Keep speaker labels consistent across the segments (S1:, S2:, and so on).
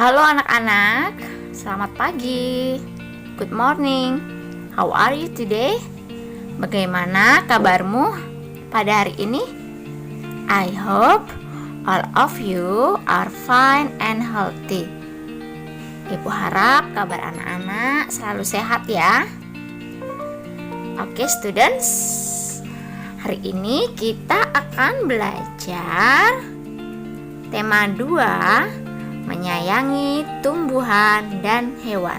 S1: Halo anak-anak, selamat pagi. Good morning. How are you today? Bagaimana kabarmu pada hari ini? I hope all of you are fine and healthy. Ibu harap kabar anak-anak selalu sehat ya. Oke students, hari ini kita akan belajar tema 2, menyayangi tumbuhan dan hewan.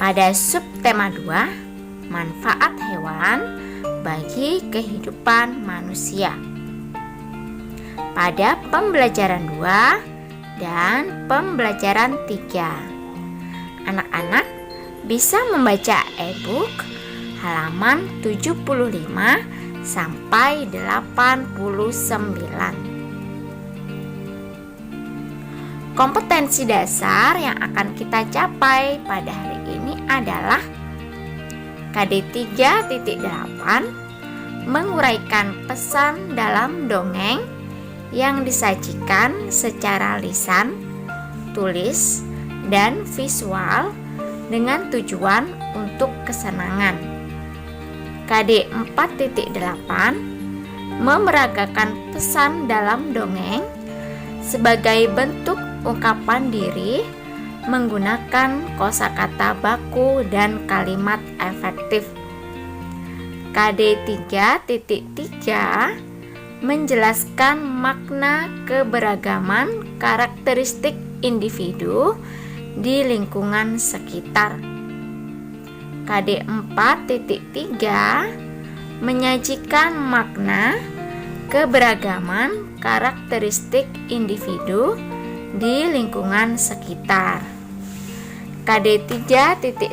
S1: Pada subtema 2, manfaat hewan bagi kehidupan manusia. Pada pembelajaran 2 dan pembelajaran 3, anak-anak bisa membaca e-book halaman 75 sampai 89. Kompetensi dasar yang akan kita capai pada hari ini adalah KD 3.8, menguraikan pesan dalam dongeng yang disajikan secara lisan, tulis, dan visual dengan tujuan untuk kesenangan. KD 4.8, memeragakan pesan dalam dongeng sebagai bentuk ungkapan diri menggunakan kosakata baku dan kalimat efektif. KD 3.3, menjelaskan makna keberagaman karakteristik individu di lingkungan sekitar. KD 4.3, menyajikan makna keberagaman karakteristik individu di lingkungan sekitar. KD 3.1,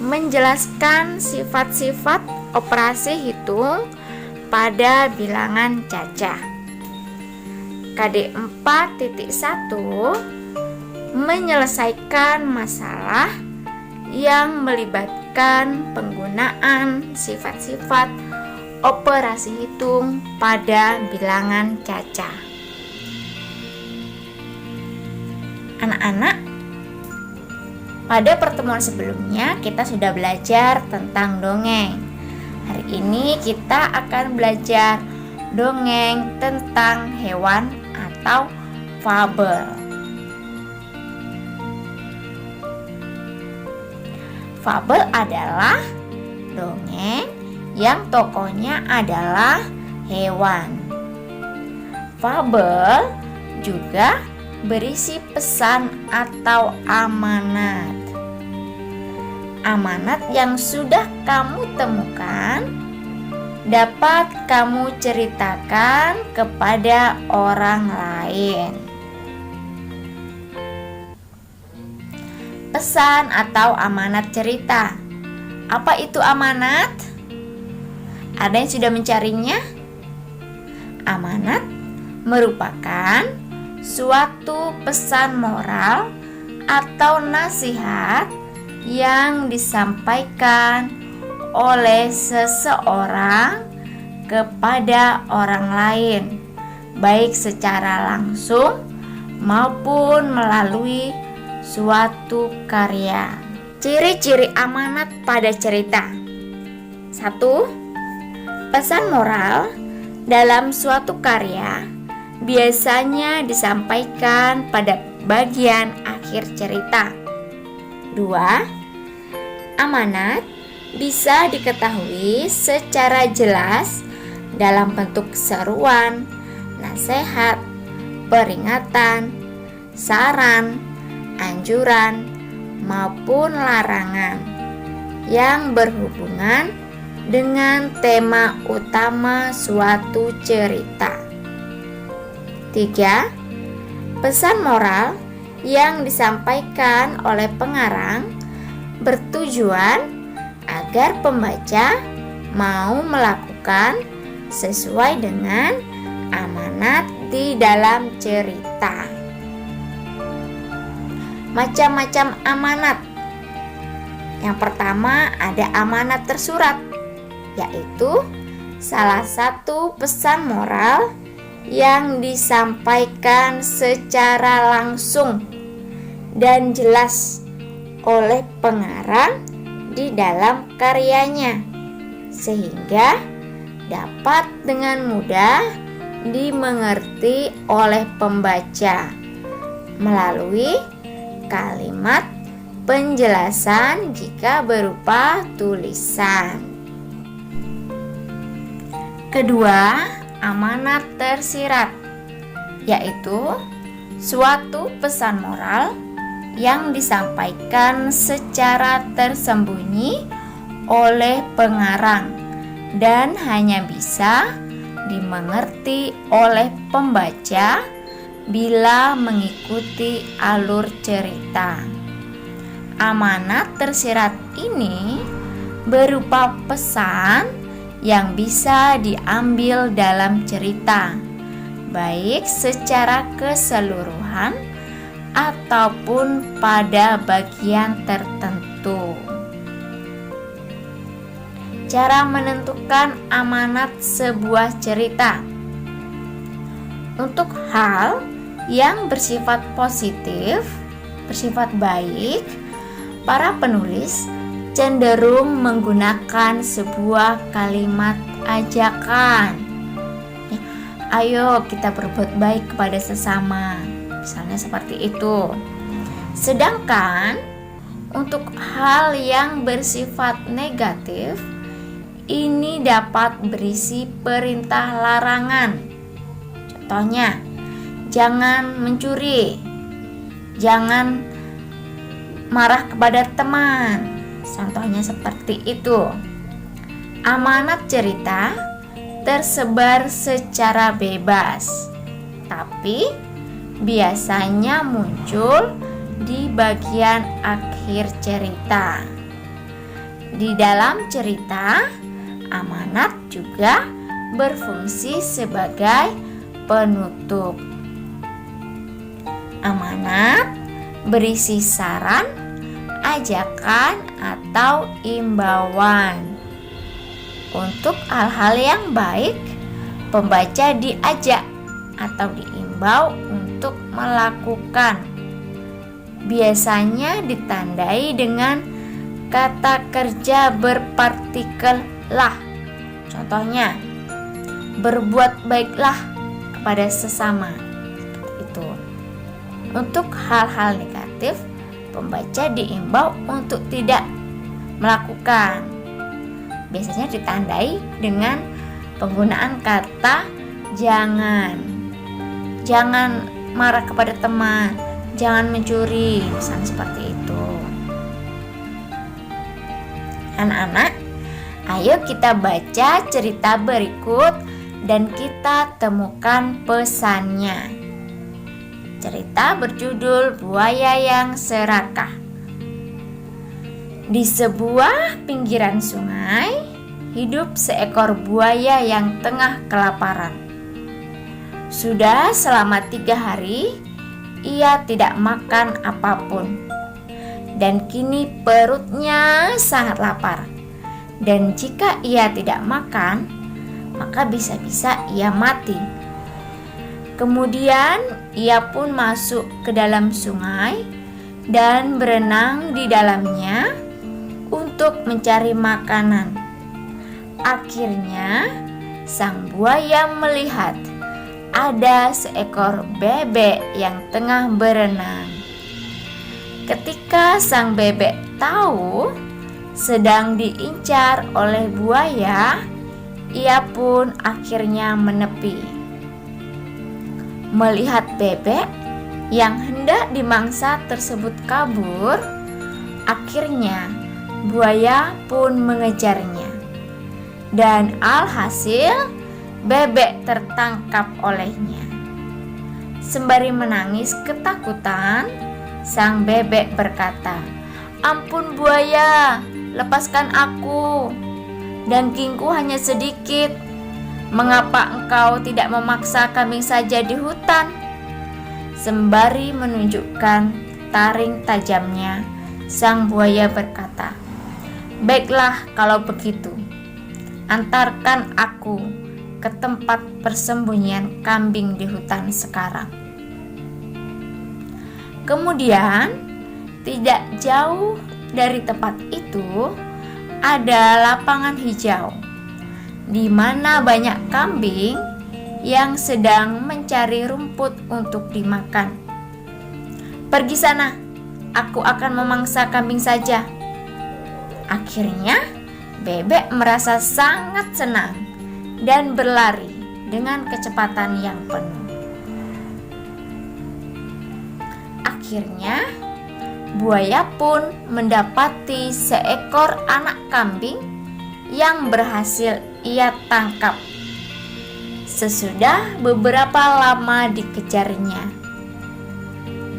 S1: menjelaskan sifat-sifat operasi hitung pada bilangan cacah. KD 4.1, menyelesaikan masalah yang melibatkan penggunaan sifat-sifat operasi hitung pada bilangan cacah. Anak-anak, pada pertemuan sebelumnya kita sudah belajar tentang dongeng. Hari ini kita akan belajar dongeng tentang hewan atau fabel. Fabel adalah dongeng yang tokohnya adalah hewan. Fabel juga berisi pesan atau amanat. Amanat yang sudah kamu temukan dapat kamu ceritakan kepada orang lain. Pesan atau amanat cerita. Apa itu amanat? Ada yang sudah mencarinya? Amanat merupakan suatu pesan moral atau nasihat yang disampaikan oleh seseorang kepada orang lain, baik secara langsung maupun melalui suatu karya. Ciri-ciri amanat pada cerita. 1. Pesan moral dalam suatu karya biasanya disampaikan pada bagian akhir cerita. 2. Amanat bisa diketahui secara jelas dalam bentuk seruan, nasihat, peringatan, saran, anjuran, maupun larangan yang berhubungan dengan tema utama suatu cerita. 3. Pesan moral yang disampaikan oleh pengarang bertujuan agar pembaca mau melakukan sesuai dengan amanat di dalam cerita. Macam-macam amanat. Yang pertama ada amanat tersurat, yaitu salah satu pesan moral yang disampaikan secara langsung dan jelas oleh pengarang di dalam karyanya, sehingga dapat dengan mudah dimengerti oleh pembaca melalui kalimat penjelasan jika berupa tulisan. Kedua, amanat tersirat, yaitu suatu pesan moral yang disampaikan secara tersembunyi oleh pengarang dan hanya bisa dimengerti oleh pembaca bila mengikuti alur cerita. Amanat tersirat ini berupa pesan yang bisa diambil dalam cerita, baik secara keseluruhan ataupun pada bagian tertentu. Cara menentukan amanat sebuah cerita. Untuk hal yang bersifat positif, bersifat baik, para penulis cenderung menggunakan sebuah kalimat ajakan. Ayo kita berbuat baik kepada sesama, misalnya seperti itu. Sedangkan untuk hal yang bersifat negatif, ini dapat berisi perintah larangan. Contohnya, jangan mencuri, jangan marah kepada teman. Contohnya seperti itu. Amanat cerita tersebar secara bebas, tapi biasanya muncul di bagian akhir cerita. Di dalam cerita, amanat juga berfungsi sebagai penutup. Amanat berisi saran, ajakan, atau imbauan. Untuk hal-hal yang baik, pembaca diajak atau diimbau untuk melakukan. Biasanya ditandai dengan kata kerja berpartikel lah. Contohnya, berbuat baiklah kepada sesama. Seperti itu. Untuk hal-hal negatif, pembaca diimbau untuk tidak melakukan. Biasanya ditandai dengan penggunaan kata jangan. Jangan marah kepada teman, jangan mencuri, misalnya seperti itu. Anak-anak, ayo kita baca cerita berikut dan kita temukan pesannya. Cerita berjudul Buaya yang Serakah. Di sebuah pinggiran sungai, hidup seekor buaya yang tengah kelaparan. Sudah selama 3 hari, ia tidak makan apapun. Dan kini perutnya sangat lapar. Dan jika ia tidak makan, maka bisa-bisa ia mati. Kemudian ia pun masuk ke dalam sungai dan berenang di dalamnya untuk mencari makanan. Akhirnya sang buaya melihat ada seekor bebek yang tengah berenang. Ketika sang bebek tahu sedang diincar oleh buaya, ia pun akhirnya menepi. Melihat bebek yang hendak dimangsa tersebut kabur, akhirnya buaya pun mengejarnya. Dan alhasil bebek tertangkap olehnya. Sembari menangis ketakutan, sang bebek berkata, "Ampun buaya, lepaskan aku. Dagingku hanya sedikit. Mengapa engkau tidak memaksa kambing saja di hutan?" Sembari menunjukkan taring tajamnya, sang buaya berkata, "Baiklah kalau begitu, antarkan aku ke tempat persembunyian kambing di hutan sekarang. Kemudian, tidak jauh dari tempat itu ada lapangan hijau, di mana banyak kambing yang sedang mencari rumput untuk dimakan. "Pergi sana, aku akan memangsa kambing saja." Akhirnya, bebek merasa sangat senang dan berlari dengan kecepatan yang penuh. Akhirnya, buaya pun mendapati seekor anak kambing yang berhasil ia tangkap. Sesudah beberapa lama dikejarnya,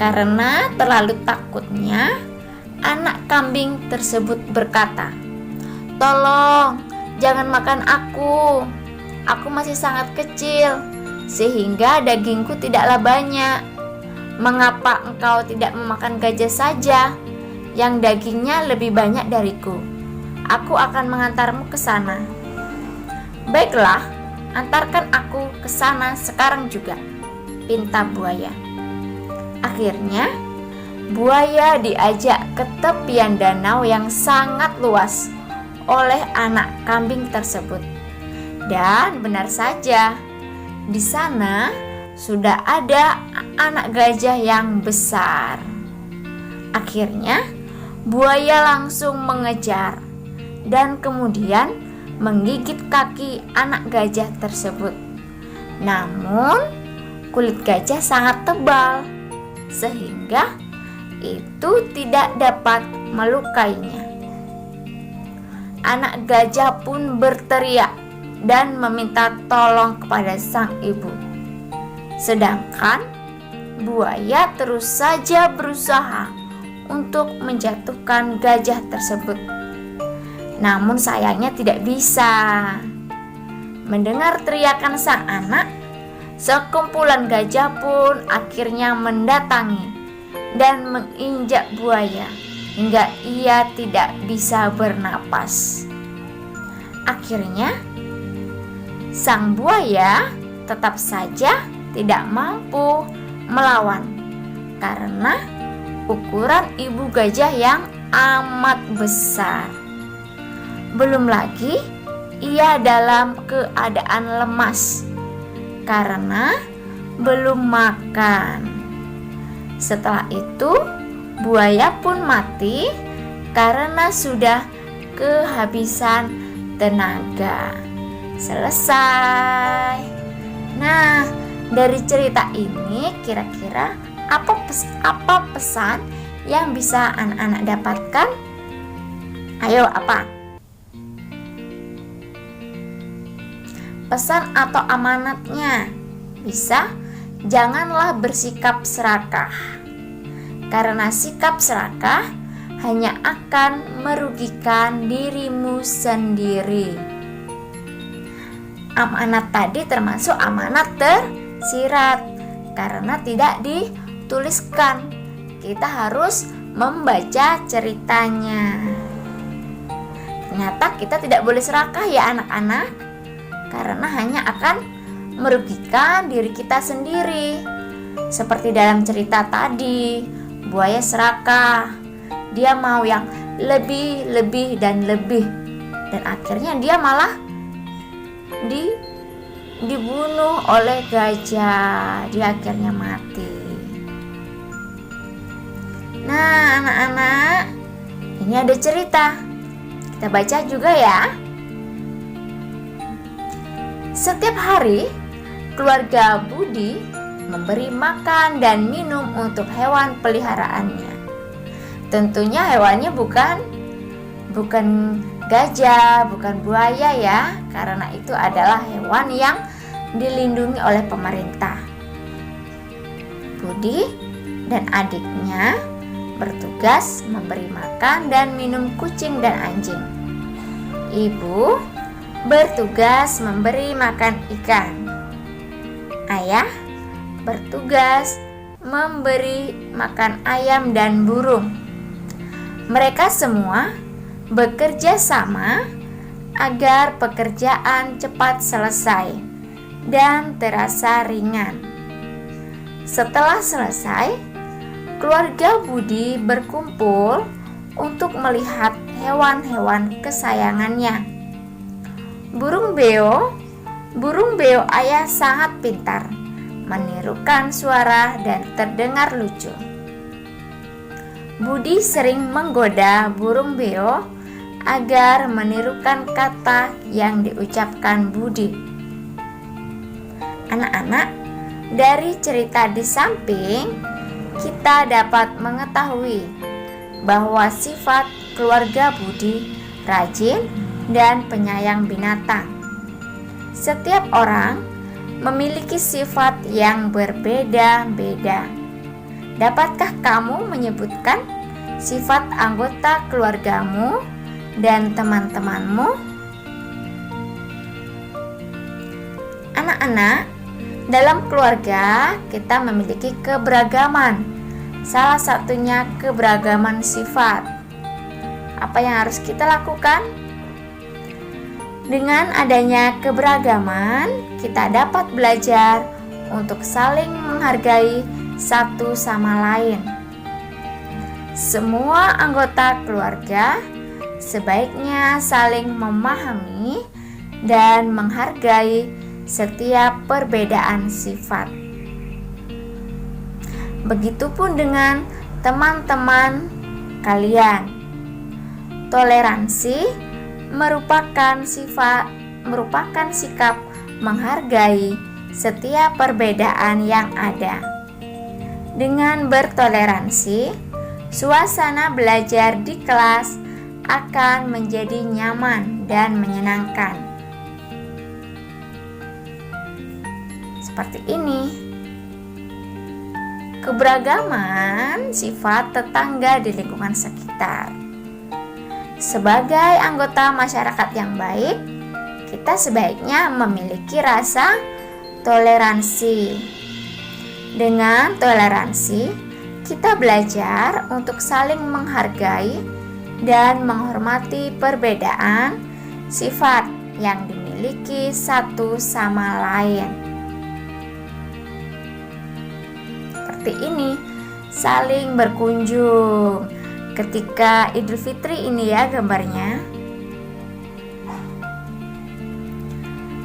S1: karena terlalu takutnya, anak kambing tersebut berkata, "Tolong, jangan makan aku. Aku masih sangat kecil, sehingga dagingku tidaklah banyak. Mengapa engkau tidak memakan gajah saja, yang dagingnya lebih banyak dariku? Aku akan mengantarmu ke sana." "Baiklah, antarkan aku ke sana sekarang juga," pinta buaya. Akhirnya, buaya diajak ke tepian danau yang sangat luas oleh anak kambing tersebut. Dan benar saja, di sana sudah ada anak gajah yang besar. Akhirnya, buaya langsung mengejar dan kemudian menggigit kaki anak gajah tersebut. Namun, kulit gajah sangat tebal, sehingga itu tidak dapat melukainya. Anak gajah pun berteriak dan meminta tolong kepada sang ibu. Sedangkan buaya terus saja berusaha untuk menjatuhkan gajah tersebut. Namun sayangnya tidak bisa. Mendengar teriakan sang anak, sekumpulan gajah pun akhirnya mendatangi dan menginjak buaya hingga ia tidak bisa bernapas. Akhirnya, sang buaya tetap saja tidak mampu melawan karena ukuran ibu gajah yang amat besar. Belum lagi ia dalam keadaan lemas karena belum makan. Setelah itu, buaya pun mati karena sudah kehabisan tenaga. Selesai. Nah, dari cerita ini kira-kira apa pesan yang bisa anak-anak dapatkan? Ayo, apa? Pesan atau amanatnya bisa, janganlah bersikap serakah, karena sikap serakah hanya akan merugikan dirimu sendiri. Amanat tadi termasuk amanat tersirat, karena tidak dituliskan. Kita harus membaca ceritanya. Ternyata kita tidak boleh serakah ya anak-anak, karena hanya akan merugikan diri kita sendiri. Seperti dalam cerita tadi, buaya serakah. Dia mau yang lebih dan lebih. Dan akhirnya dia malah dibunuh oleh gajah. Dia akhirnya mati. Nah, anak-anak, ini ada cerita. Kita baca juga ya. Setiap hari, keluarga Budi memberi makan dan minum untuk hewan peliharaannya. Tentunya hewannya bukan gajah, bukan buaya ya, karena itu adalah hewan yang dilindungi oleh pemerintah. Budi dan adiknya bertugas memberi makan dan minum kucing dan anjing. Ibu bertugas memberi makan ikan. Ayah bertugas memberi makan ayam dan burung. Mereka semua bekerja sama agar pekerjaan cepat selesai dan terasa ringan. Setelah selesai, keluarga Budi berkumpul untuk melihat hewan-hewan kesayangannya. Burung beo ayah sangat pintar, menirukan suara dan terdengar lucu. Budi sering menggoda burung beo agar menirukan kata yang diucapkan Budi. Anak-anak, dari cerita di samping kita dapat mengetahui bahwa sifat keluarga Budi rajin dan penyayang binatang. Setiap orang memiliki sifat yang berbeda-beda. Dapatkah kamu menyebutkan sifat anggota keluargamu dan teman-temanmu? Anak-anak, dalam keluarga kita memiliki keberagaman. Salah satunya keberagaman sifat. Apa yang harus kita lakukan? Dengan adanya keberagaman, kita dapat belajar untuk saling menghargai satu sama lain. Semua anggota keluarga sebaiknya saling memahami dan menghargai setiap perbedaan sifat. Begitupun dengan teman-teman kalian. Toleransi merupakan sikap menghargai setiap perbedaan yang ada. Dengan bertoleransi, suasana belajar di kelas akan menjadi nyaman dan menyenangkan. Seperti ini. Keberagaman sifat tetangga di lingkungan sekitar. Sebagai anggota masyarakat yang baik, kita sebaiknya memiliki rasa toleransi. Dengan toleransi, kita belajar untuk saling menghargai dan menghormati perbedaan sifat yang dimiliki satu sama lain. Seperti ini, saling berkunjung ketika Idul Fitri ini ya gambarnya.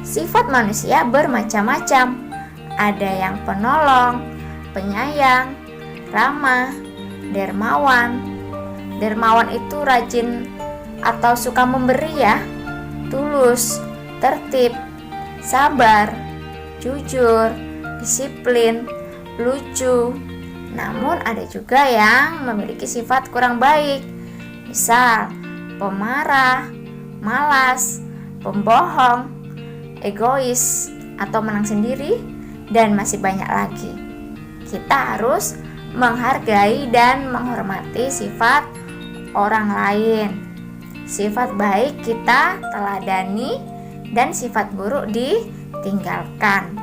S1: Sifat manusia bermacam-macam. Ada yang penolong, penyayang, ramah, dermawan. Dermawan itu rajin atau suka memberi ya. Tulus, tertib, sabar, jujur, disiplin, lucu. Namun ada juga yang memiliki sifat kurang baik. Misal, pemarah, malas, pembohong, egois, atau menang sendiri, dan masih banyak lagi. Kita harus menghargai dan menghormati sifat orang lain. Sifat baik kita teladani dan sifat buruk ditinggalkan.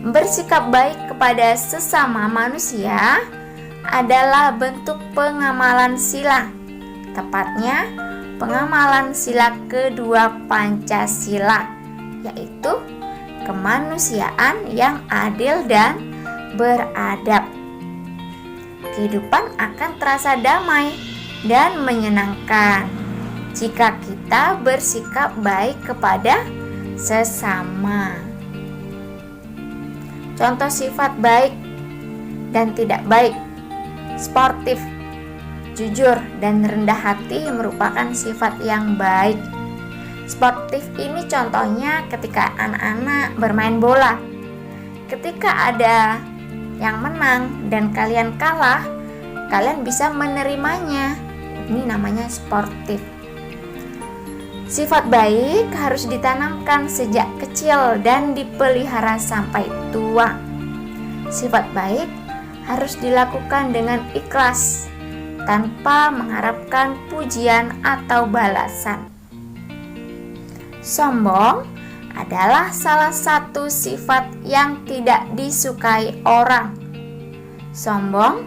S1: Bersikap baik kepada sesama manusia adalah bentuk pengamalan sila. Tepatnya, pengamalan sila kedua Pancasila, yaitu kemanusiaan yang adil dan beradab. Kehidupan akan terasa damai dan menyenangkan jika kita bersikap baik kepada sesama. Contoh sifat baik dan tidak baik: sportif, jujur, dan rendah hati merupakan sifat yang baik. Sportif ini contohnya ketika anak-anak bermain bola. Ketika ada yang menang dan kalian kalah, kalian bisa menerimanya. Ini namanya sportif. Sifat baik harus ditanamkan sejak kecil dan dipelihara sampai tua. Sifat baik harus dilakukan dengan ikhlas, tanpa mengharapkan pujian atau balasan. Sombong adalah salah satu sifat yang tidak disukai orang. Sombong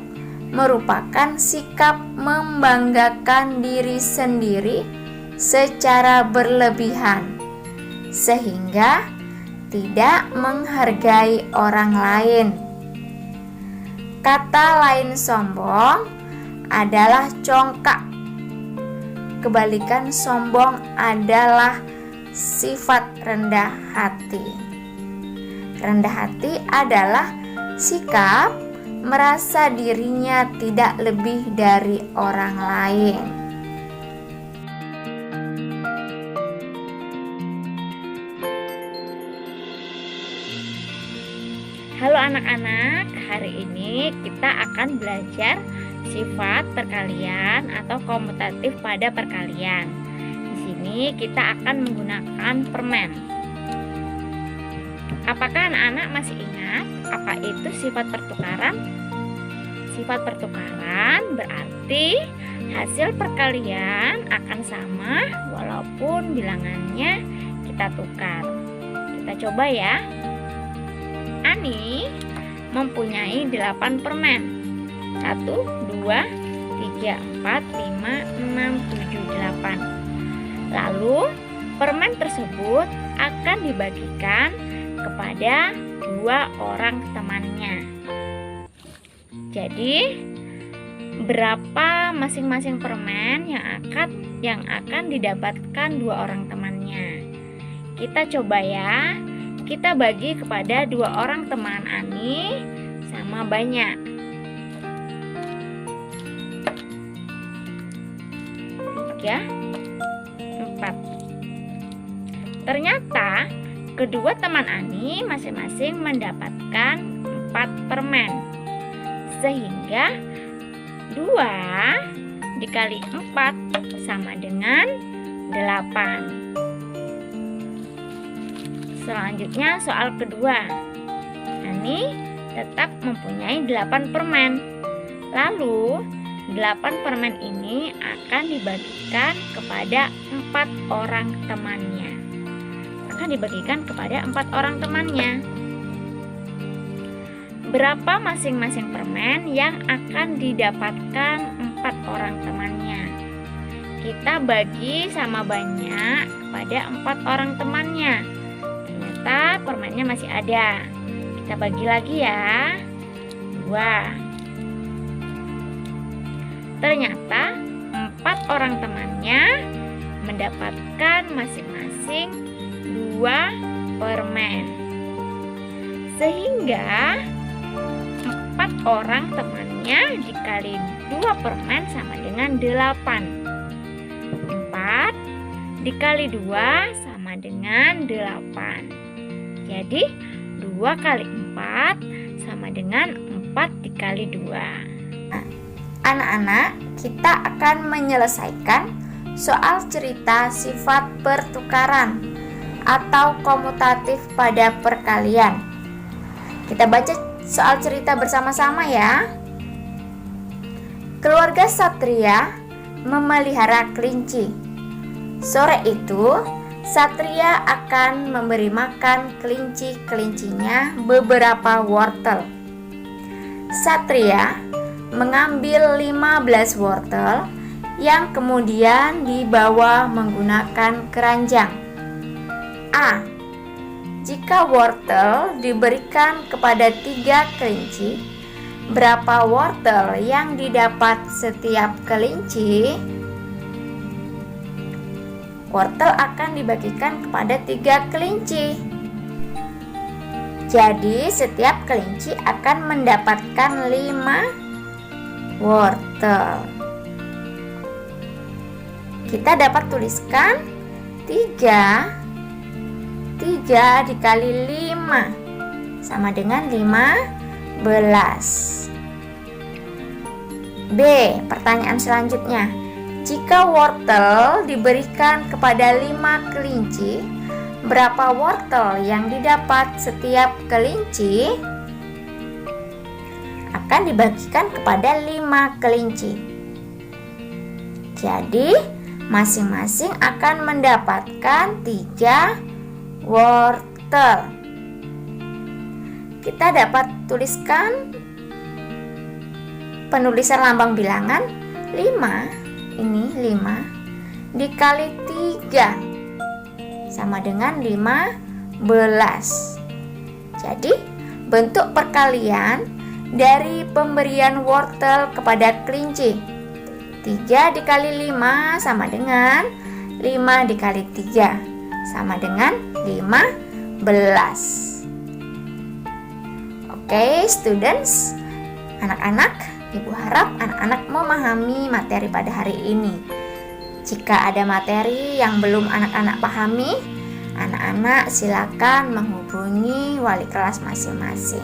S1: merupakan sikap membanggakan diri sendiri secara berlebihan. sehingga tidak menghargai orang lain. Kata lain sombong adalah congkak. Kebalikan sombong adalah sifat rendah hati. Rendah hati adalah sikap merasa dirinya tidak lebih dari orang lain. Halo anak-anak, hari ini kita akan belajar sifat perkalian atau komutatif pada perkalian. Di sini kita akan menggunakan permen. Apakah anak-anak masih ingat apa itu sifat pertukaran? Sifat pertukaran berarti hasil perkalian akan sama walaupun bilangannya kita tukar. Kita coba ya. Ani mempunyai 8 permen. 1, 2, 3, 4, 5, 6, 7, 8. Lalu permen tersebut akan dibagikan kepada 2 orang temannya. Jadi berapa masing-masing permen yang akan didapatkan 2 orang temannya? Kita coba ya. Kita bagi kepada 2 orang teman Ani sama banyak. 3, 4. Ternyata kedua teman Ani masing-masing mendapatkan 4 permen. Sehingga 2 dikali 4 sama dengan 8. Selanjutnya soal kedua. Ani tetap mempunyai 8 permen. Lalu 8 permen ini akan dibagikan kepada 4 orang temannya. Berapa masing-masing permen yang akan didapatkan 4 orang temannya? Kita bagi sama banyak kepada 4 orang temannya. Ternyata permennya masih ada. Kita bagi lagi ya. 2. Ternyata 4 orang temannya mendapatkan masing-masing 2 permen. Sehingga 4 orang temannya dikali 2 permen sama dengan 8. 4 dikali 2 sama dengan 8. Jadi 2 kali 4 sama dengan 4 dikali 2. Anak-anak, kita akan menyelesaikan soal cerita sifat pertukaran atau komutatif pada perkalian. Kita baca soal cerita bersama-sama ya. Keluarga Satria memelihara kelinci. Sore itu Satria akan memberi makan kelinci-kelincinya beberapa wortel. Satria mengambil 15 wortel yang kemudian dibawa menggunakan keranjang. A. Jika wortel diberikan kepada 3 kelinci, berapa wortel yang didapat setiap kelinci? Wortel akan dibagikan kepada 3 kelinci. Jadi setiap kelinci akan mendapatkan 5 wortel. Kita dapat tuliskan 3 dikali 5 sama dengan 15. B. Pertanyaan selanjutnya. Jika wortel diberikan kepada 5 kelinci, berapa wortel yang didapat setiap kelinci? Akan dibagikan kepada 5 kelinci. Jadi, masing-masing akan mendapatkan 3 wortel. Kita dapat tuliskan penulisan lambang bilangan 5. Ini 5 dikali 3 sama dengan 15. Jadi, bentuk perkalian dari pemberian wortel kepada kelinci. 3 dikali 5 sama dengan 5 dikali 3 sama dengan 15. Oke, students, anak-anak, Ibu harap anak-anak memahami materi pada hari ini. Jika ada materi yang belum anak-anak pahami, anak-anak silakan menghubungi wali kelas masing-masing.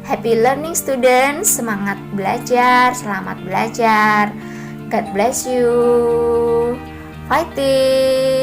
S1: Happy learning students, semangat belajar, selamat belajar. God bless you. Fighting.